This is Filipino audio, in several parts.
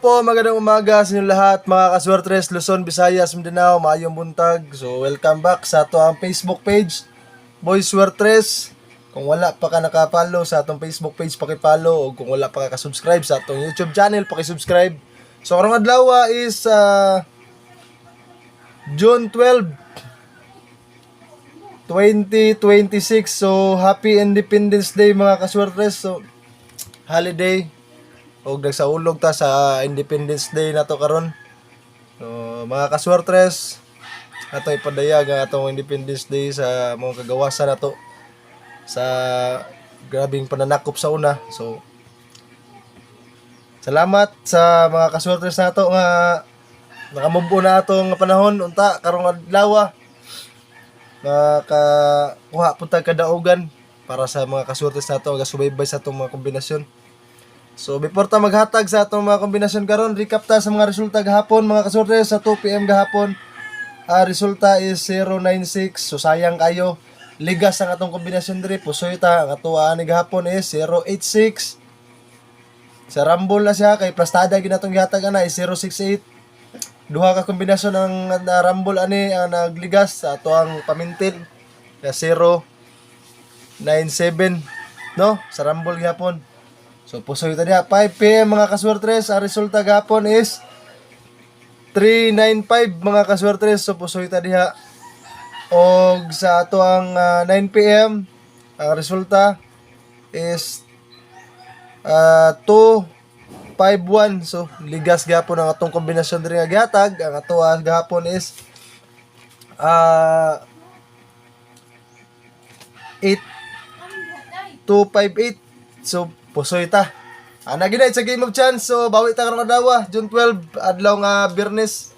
po, magandang umaga sa inyo lahat, mga kaswertres, Luzon, Visayas, Mindanao, maayong buntag. So, welcome back sa ato ang Facebook page, Boys Swertres. Kung wala pa ka nakapollow sa atong Facebook page, paki-follow. O kung wala pa ka subscribe sa atong YouTube channel, paki-subscribe. So, karong adlaw is June 12, 2026. So, Happy Independence Day mga kaswertres. So, holiday. Og nagsaulog ta sa Independence Day nato karon. So, mga kaswertres, ato ipadayag ang atong Independence Day sa mga kagawasan nato sa grabing pananakop sa una. So, salamat sa mga kaswertres nato nga nakamubo na atong panahon unta karong adlaw. Nakakuha punta kadaugan para sa mga kaswertres nato nga subaybay sa atong mga kombinasyon. So before ta maghatag sa atong mga kombinasyon karon, recap ta sa mga resulta gahapon mga kaswertres sa 2 PM gahapon. Resulta is 096. So sayang kayo. Ligas ang atong kombinasyon diri. Pusoy ta ang atuan ni gahapon is 086. Sa Rumble na siya kay plastada ginatong gihatag ana is 068. Duha ka kombinasyon ang Rumble ani ang nagligas sa atuang pamintin na 097 no sa Rumble gihapon. So pusoy ta diha 5 PM mga kaswertres, ang resulta gapon is 395 mga kaswertres. So pusoy ta diha. Og sa ato ang 9 PM ang resulta is 251. So ligas gapon ang atong kombinasyon diri nga gihatag. Ang ato gapon is 8258. So pusoy ta. Ana gid sa Game of Chance. So bawi ta karong adlaw, June 12, adlaw nga Biyernes.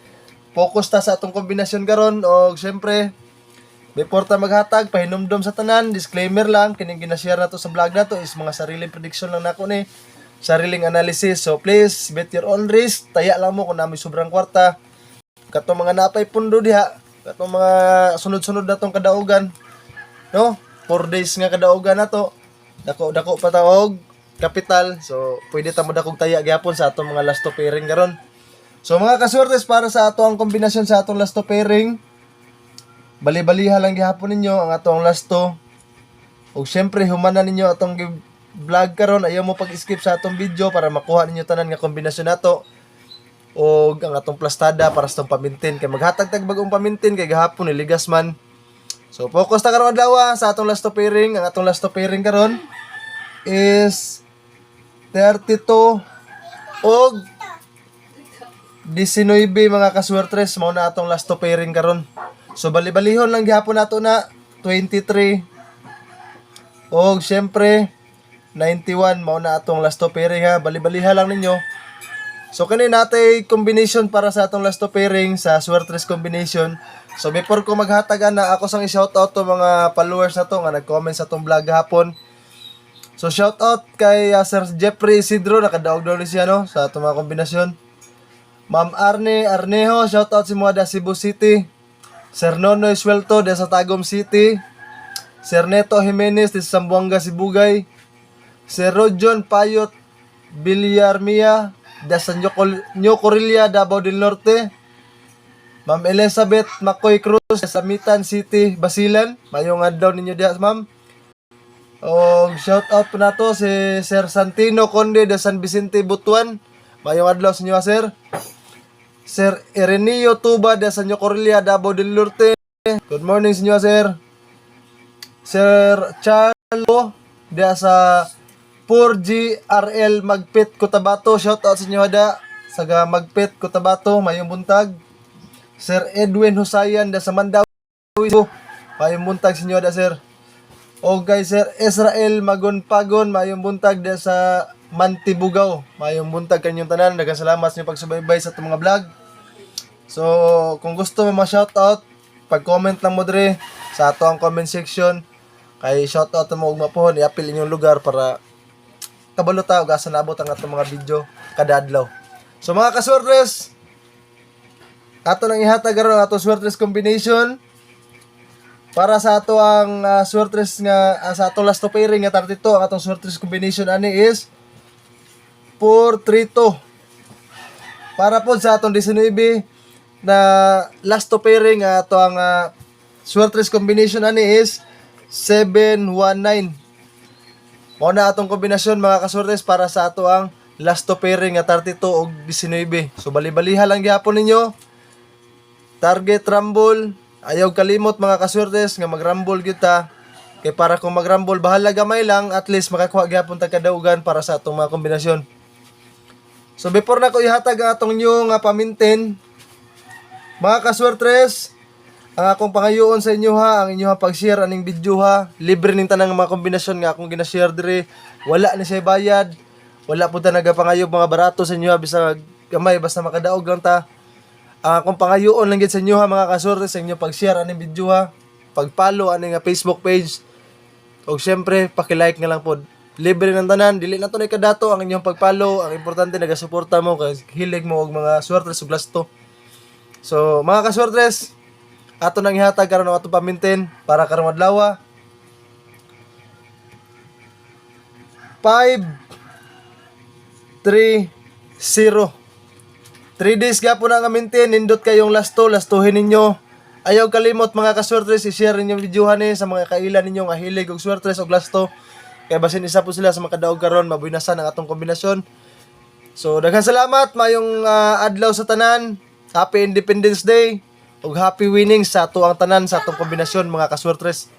Focus ta sa atong kombinasyon karon og syempre before ta maghatag pahinumdom sa tanan, disclaimer lang kining gina-share nato sa vlog nato is mga sariling prediction lang nako ni, sariling analysis. So please bet your own risk. Taya lang mo kung namoy sobrang kwarta. Katong mga napay pundo diha, katong mga sunod-sunod natong kadaugan. No? 4 days nga kadaugan nato. Dako pa ta og kapital. So, pwede ta mo dakog taya gyapon sa atong mga last to pairing karon. So, mga kaswertes, para sa ato ang kombinasyon sa atong last to pairing, bali-baliha lang gihapon ninyo ang atong last to. Ug syempre humanan ninyo atong vlog karon, ayaw mo pag-skip sa atong video para makuha ninyo tanan nga kombinasyon nato. Og ang atong plastada para sa atong pamintin kay maghatag tag bagong pamintin kay gahapon niligas man. So, focus ta karon adlaw sa atong last to pairing. Ang atong last to pairing karon is 32 og 19 mga kaswertres, mao na atong last to pairing karon. So bali-balihon lang gihapon nato na 23 og syempre 91 mao na atong last to pairing ha. Bali-baliha lang ninyo. So kani natay combination para sa atong last to pairing sa Swertres combination. So before ko maghatagan na ako sang i-shoutout to mga followers na to nga nag-comment sa atong vlog hapon. So shout out kay Sir Jeffrey Isidro, nakadaog daw ni siya no sa atong mga kombinasyon. Ma'am Arne Arnejo, shout out si mga da Cebu City. Sir Nonoy Suelto de sa Tagum City. Sir Neto Jimenez de sa Zamboanga Sibugay. Sir Rojon Payot Villarmia de sa New Corilla, Davao del Norte. Ma'am Elizabeth Macoy Cruz de sa Mitan City, Basilan. Mayong adlaw ninyo diha, ma'am. O shout out po nato si Sir Santino Conde de San Vicente, Butuan. Mayong adlaw sa inyo, sir. Sir Ireneo Tuba de San Corilla, Davao del Norte. Good morning sa inyo, sir. Sir Charlo de sa 4GRL Magpit, Cotabato. Shout out sa inyo ada sa Magpit, Cotabato. Mayong buntag. Sir Edwin Husayan de sa Mandawi. Mayong buntag sa inyo ada, sir. O guys, Sir Israel Magon-Pagon, mayong buntag de sa Mantibugaw. Mayong buntag kanyong tanan. Daghang salamat sa inyong pagsubaybay sa itong mga vlog. So, kung gusto mo ma-shoutout, pag-comment lang mo dre sa ato ang comment section. Kay shoutout mo ug mapuhon, i-apil inyong lugar para kabalo ta ug asa naabot ang atong mga video kada adlaw. So mga kaswertres, ato nang ihatag karon ang atong swertres combination. Para sa ato ang swertres nga sa ato last to pairing nga 32, ang atong swertres combination ani is 432. para po sa atong 19 na last to pairing ato ang Swertres combination ani is 719. Mao na atong kombinasyon mga kaswertres para sa ato ang last to pairing nga 32 ug 19. So bali-baliha lang gyapon ninyo. Target rumble, ayaw kalimot mga kaswertes nga mag-rumble gyud ta. Kay para kung mag-rumble bahala gamay lang, at least makakuha gyapon ta kadaugan para sa atong mga kombinasyon. So before na ko ihatag ang atong new nga paminten, mga kaswertres, ang akong pangayoon sa inyo ha, ang inyo ha pag-share aning video ha, libre ning tanang mga kombinasyon nga akong gina-share dire, wala ni siya bayad, wala po ta nagapangayob mga barato sa inyo ha, bisa gamay basta makadaog lang ta. Ang akong pangayoon lang gid sa inyo ha mga kaswertres, sa inyo pag-share aning video ha, pag-follow aning nga Facebook page, o syempre paki-like nga lang pod. Libre ng tanan, dili na to na kadato ang inyong pag-follow, ang importante nagasuporta mo kay hilig mo og mga swertres ug lasto. So mga kaswertres, ato nang ihatag karon ang ato paminten para karong adlaw. 5 3 0. 3 days gapon na nga minten, nindot kayong lastuhin ninyo. Ayaw kalimot mga kaswertres, i-share ninyong videohan sa mga kailan ninyo nga hilig og swertres og lasto. Kaya basin isa po sila sa makadaog karon, mabuynasan ang atong kombinasyon. So daghang salamat, mayong adlaw sa tanan. Happy Independence Day ug happy winnings sa ato ang tanan sa atong kombinasyon mga kaswertres.